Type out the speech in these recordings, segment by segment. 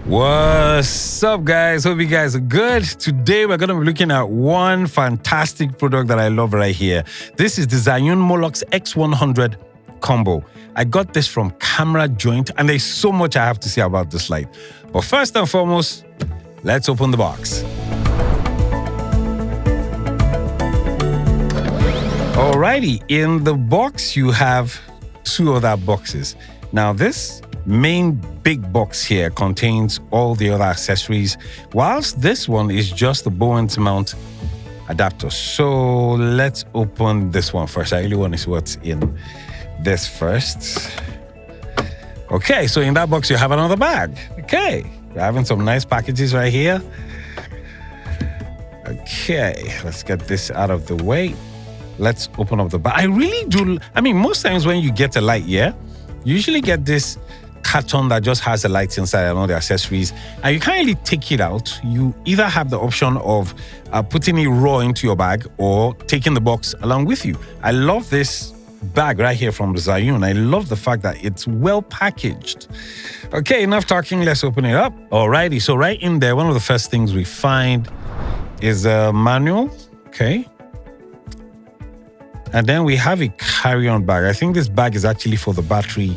What's up, guys? Hope you guys are good. Today, we're going to be looking at one fantastic product that I love right here. This is the Zhiyun Molus X100 Combo. I got this from Camerajoint, and there's so much I have to say about this light. But first and foremost, let's open the box. Alrighty, in the box, you have two other boxes. Now, this main big box here contains all the other accessories, whilst this one is just the Bowens mount adapter. So let's open this one first. I really want to see what's in this first. Okay, so in that box you have another bag. Okay, we're having some nice packages right here. Okay, let's get this out of the way. Let's open up the bag. I really do, most times when you get a light, you usually get this carton that just has the lights inside and all the accessories, and you can't really take it out. You either have the option of putting it raw into your bag or taking the box along with you. I love this bag right here from Zhiyun. I love the fact that it's well packaged. Okay, enough talking, let's open it up. Alrighty, so right in there, one of the first things we find is a manual. Okay, and then we have a carry-on bag. I think this bag is actually for the battery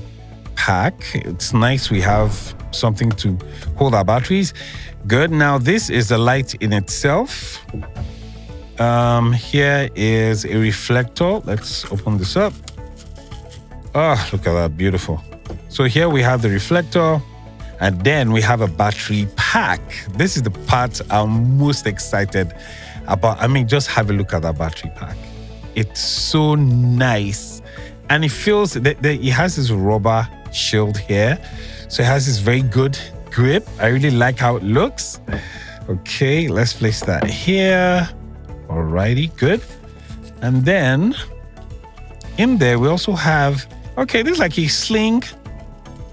pack. It's nice we have something to hold our batteries. Good. Now this is the light in itself. Here is a reflector. Let's open this up. Oh, look at that, beautiful. So here we have the reflector, and then we have a battery pack. This is the part I'm most excited about. Just have a look at that battery pack. It's so nice, and it feels that it has this rubber shield here, so it has this very good grip. I really like how it looks. Okay, let's place that here. Alrighty, good. And then in there we also have, okay, this is like a sling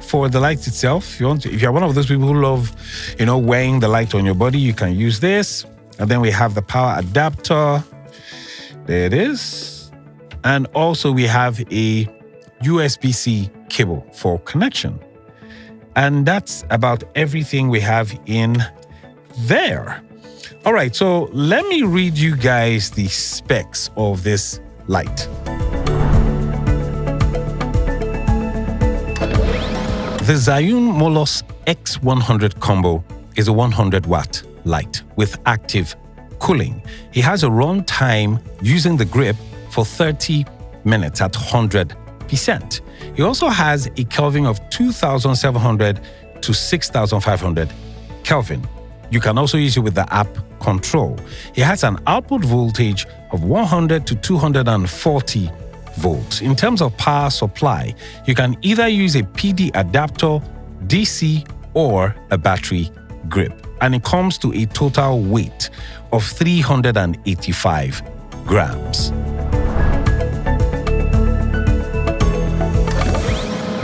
for the light itself. If you're one of those people who love, wearing the light on your body, you can use this. And then we have the power adapter. There it is. And also we have a USB-C cable for connection. And that's about everything we have in there. All right, so let me read you guys the specs of this light. The Zhiyun Molus X100 Combo is a 100-watt light with active cooling. It has a run time using the grip for 30 minutes at 100%. It also has a Kelvin of 2,700 to 6,500 Kelvin. You can also use it with the app control. It has an output voltage of 100 to 240 volts. In terms of power supply, you can either use a PD adapter, DC, or a battery grip. And it comes to a total weight of 385 grams.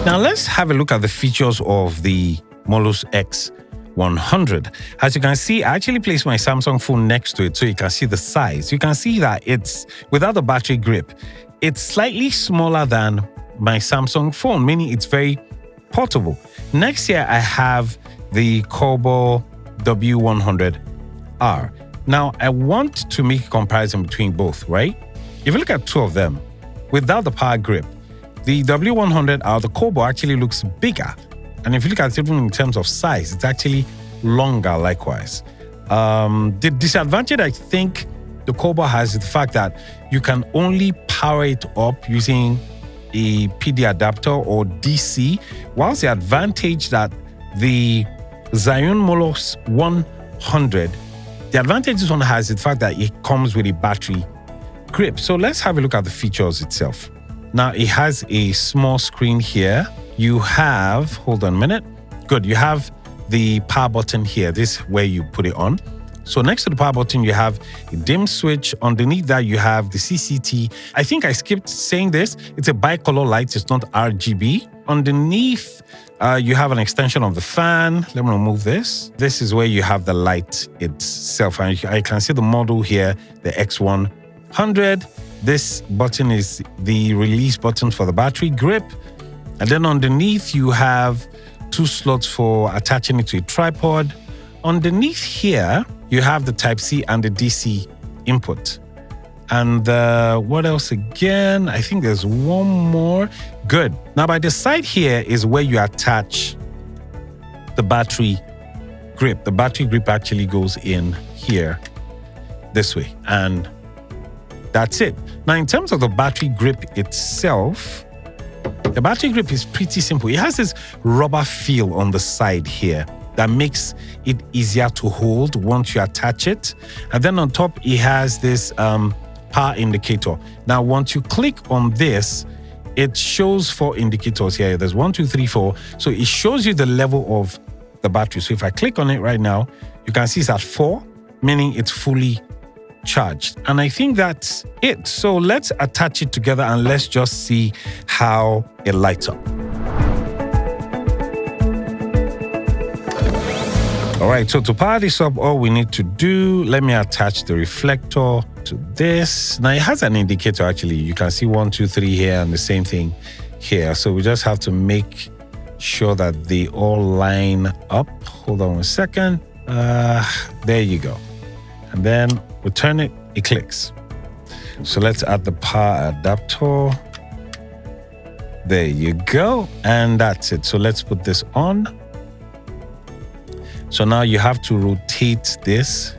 Now let's have a look at the features of the Molus X100. As you can see, I actually placed my Samsung phone next to it so you can see the size. You can see that it's, without the battery grip, it's slightly smaller than my Samsung phone, meaning it's very portable. Next here, I have the Combo W100R. Now, I want to make a comparison between both, right? If you look at two of them, without the power grip, the W100R, the Combo actually looks bigger. And if you look at it even in terms of size, it's actually longer likewise. The disadvantage I think the Combo has is the fact that you can only power it up using a PD adapter or DC, whilst the advantage that the Zhiyun Molus 100, the advantage this one has is the fact that it comes with a battery grip. So let's have a look at the features itself. Now, it has a small screen here. You have, hold on a minute. Good, you have the power button here. This is where you put it on. So next to the power button, you have a dim switch. Underneath that, you have the CCT. I think I skipped saying this. It's a bicolor light. It's not RGB. Underneath, you have an extension of the fan. Let me remove this. This is where you have the light itself. And I can see the model here, the X100. This button is the release button for the battery grip. And then underneath, you have 2 slots for attaching it to a tripod. Underneath here, you have the Type-C and the DC input. And what else again? I think there's one more. Good. Now, by the side here is where you attach the battery grip. The battery grip actually goes in here this way. And that's it. Now, in terms of the battery grip itself, the battery grip is pretty simple. It has this rubber feel on the side here that makes it easier to hold once you attach it. And then on top, it has this power indicator. Now, once you click on this, it shows 4 indicators here. There's 1, 2, 3, 4. So it shows you the level of the battery. So if I click on it right now, you can see it's at 4, meaning it's fully charged. And I think that's it. So let's attach it together and let's just see how it lights up. All right, so to power this up, all we need to do, let me attach the reflector to this. Now it has an indicator actually. You can see 1, 2, 3 here and the same thing here. So we just have to make sure that they all line up. Hold on 1 second. There you go. And then we turn it, it clicks. So let's add the power adapter. There you go. And that's it. So let's put this on. So now you have to rotate this.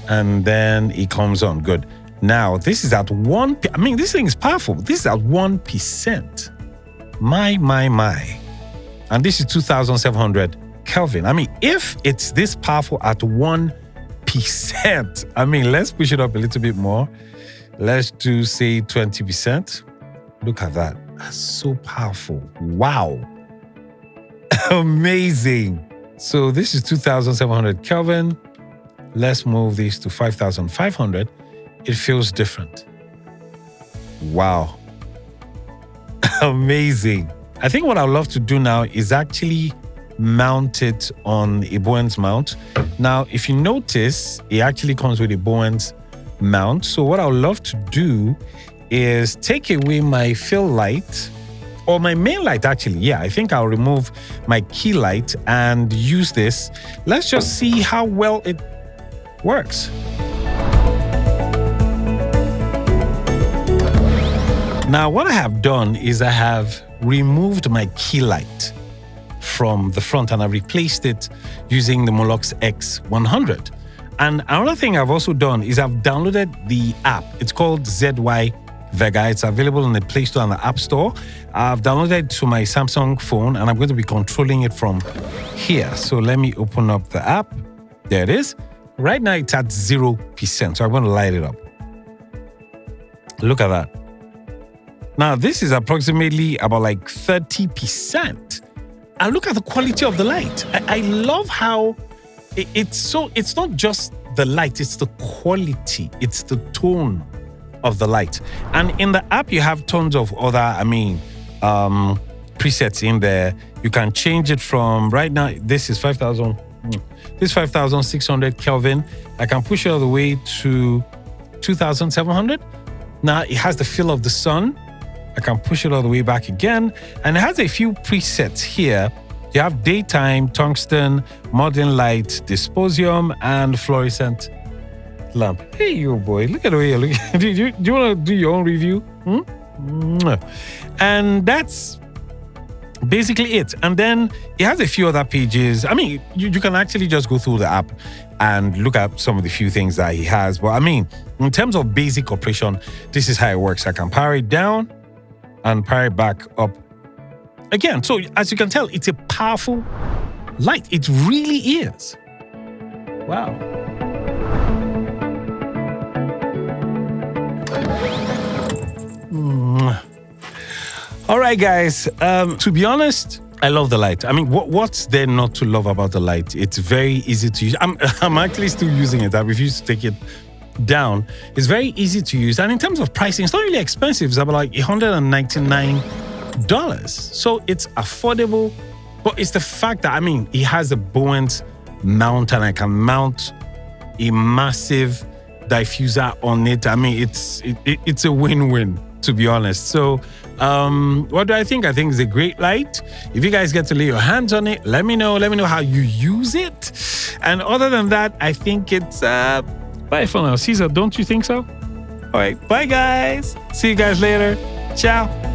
And then it comes on. Good. Now this is at 1. I mean, this thing is powerful. This is at 1%. My. And this is 2700 Kelvin. I mean, if it's this powerful at 1%, I mean, let's push it up a little bit more. Let's do, say, 20%. Look at that. That's so powerful. Wow. Amazing. So this is 2700 Kelvin. Let's move this to 5500. It feels different. Wow. Amazing. I think what I'd love to do now is actually mount it on a Bowens mount. Now, if you notice, it actually comes with a Bowens mount. So what I would love to do is take away my fill light, or my main light actually. Yeah, I think I'll remove my key light and use this. Let's just see how well it works. Now, what I have done is I have removed my key light from the front and I replaced it using the Molus X100. And another thing I've also done is I've downloaded the app. It's called ZY Vega. It's available in the Play Store and the App Store. I've downloaded it to my Samsung phone and I'm going to be controlling it from here. So let me open up the app. There it is. Right now it's at 0%. So I'm going to light it up. Look at that. Now this is approximately about like 30%. And look at the quality of the light. I love how it's not just the light, it's the quality, it's the tone of the light. And in the app, you have tons of other, presets in there. You can change it from, right now, this is 5600 Kelvin. I can push it all the way to 2700. Now it has the feel of the sun. I can push it all the way back again. And it has a few presets here. You have daytime, tungsten, modern light, dysprosium, and fluorescent lamp. Hey, you boy, look at the way you're looking. Do you want to do your own review? And that's basically it. And then it has a few other pages. I mean, you can actually just go through the app and look at some of the few things that he has. But I mean, in terms of basic operation, this is how it works. I can power it down and power it back up again. So as you can tell, it's a powerful light. It really is. Wow. All right, guys. To be honest, I love the light. I mean, what's there not to love about the light? It's very easy to use. I'm actually still using it. I refuse to take it down. It's very easy to use. And in terms of pricing, it's not really expensive. It's about like $199. So it's affordable. But it's the fact that, I mean, it has a Bowens mount and I can mount a massive diffuser on it. I mean, it's a win-win, to be honest. So What do I think? I think it's a great light. If you guys get to lay your hands on it, let me know. Let me know how you use it. And other than that, I think it's bye for now. Caesar, don't you think so? All right, bye guys. See you guys later. Ciao.